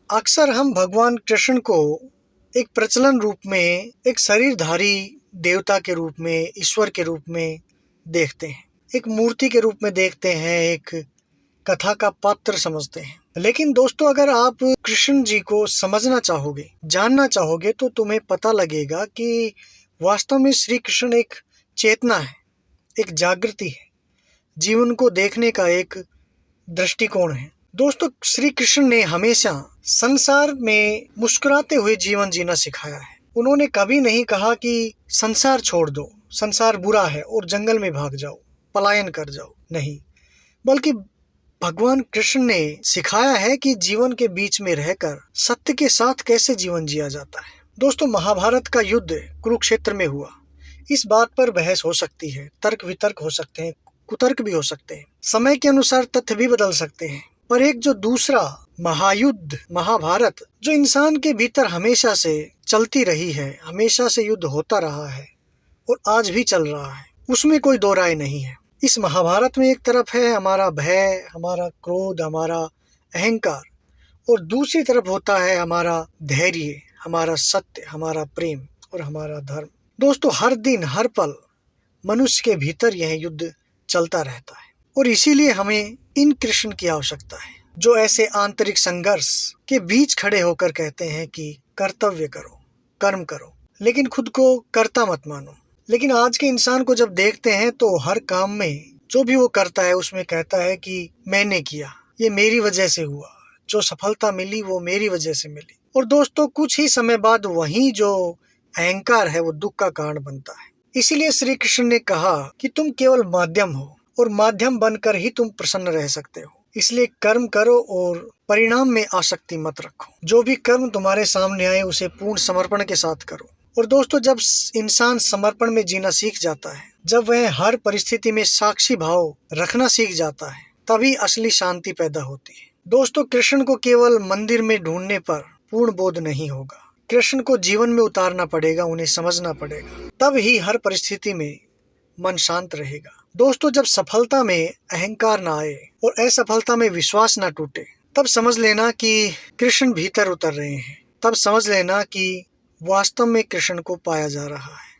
अक्सर हम भगवान कृष्ण को एक प्रचलन रूप में, एक शरीरधारी देवता के रूप में, ईश्वर के रूप में देखते हैं, एक मूर्ति के रूप में देखते हैं, एक कथा का पात्र समझते हैं। लेकिन दोस्तों, अगर आप कृष्ण जी को समझना चाहोगे, जानना चाहोगे, तो तुम्हें पता लगेगा कि वास्तव में श्री कृष्ण एक चेतना है, एक जागृति है, जीवन को देखने का एक दृष्टिकोण है। दोस्तों, श्री कृष्ण ने हमेशा संसार में मुस्कुराते हुए जीवन जीना सिखाया है। उन्होंने कभी नहीं कहा कि संसार छोड़ दो, संसार बुरा है और जंगल में भाग जाओ, पलायन कर जाओ। नहीं, बल्कि भगवान कृष्ण ने सिखाया है कि जीवन के बीच में रहकर सत्य के साथ कैसे जीवन जिया जाता है। दोस्तों, महाभारत का युद्ध कुरुक्षेत्र में हुआ। इस बात पर बहस हो सकती है, तर्क वितर्क हो सकते हैं, कुतर्क भी हो सकते हैं, समय के अनुसार तथ्य भी बदल सकते हैं, पर एक जो दूसरा महायुद्ध, महाभारत, जो इंसान के भीतर हमेशा से चलती रही है, हमेशा से युद्ध होता रहा है और आज भी चल रहा है, उसमें कोई दो राय नहीं है। इस महाभारत में एक तरफ है हमारा भय, हमारा क्रोध, हमारा अहंकार, और दूसरी तरफ होता है हमारा धैर्य, हमारा सत्य, हमारा प्रेम और हमारा धर्म। दोस्तों, हर दिन हर पल मनुष्य के भीतर यह युद्ध चलता रहता है और इसीलिए हमें इन कृष्ण की आवश्यकता है, जो ऐसे आंतरिक संघर्ष के बीच खड़े होकर कहते हैं कि कर्तव्य करो, कर्म करो, लेकिन खुद को कर्ता मत मानो। लेकिन आज के इंसान को जब देखते हैं तो हर काम में जो भी वो करता है उसमें कहता है कि मैंने किया, ये मेरी वजह से हुआ, जो सफलता मिली वो मेरी वजह से मिली। और दोस्तों, कुछ ही समय बाद वही जो अहंकार है वो दुख का कारण बनता है। इसीलिए श्री कृष्ण ने कहा कि तुम केवल माध्यम हो और माध्यम बनकर ही तुम प्रसन्न रह सकते हो। इसलिए कर्म करो और परिणाम में आसक्ति मत रखो। जो भी कर्म तुम्हारे सामने आए उसे पूर्ण समर्पण के साथ करो। और दोस्तों, जब इंसान समर्पण में जीना सीख जाता है, जब वह हर परिस्थिति में साक्षी भाव रखना सीख जाता है, तभी असली शांति पैदा होती है। दोस्तों, कृष्ण को केवल मंदिर में ढूंढने पर पूर्ण बोध नहीं होगा। कृष्ण को जीवन में उतारना पड़ेगा, उन्हें समझना पड़ेगा, तब ही हर परिस्थिति में मन शांत रहेगा। दोस्तों, जब सफलता में अहंकार ना आए और असफलता में विश्वास ना टूटे, तब समझ लेना कि कृष्ण भीतर उतर रहे हैं, तब समझ लेना कि वास्तव में कृष्ण को पाया जा रहा है।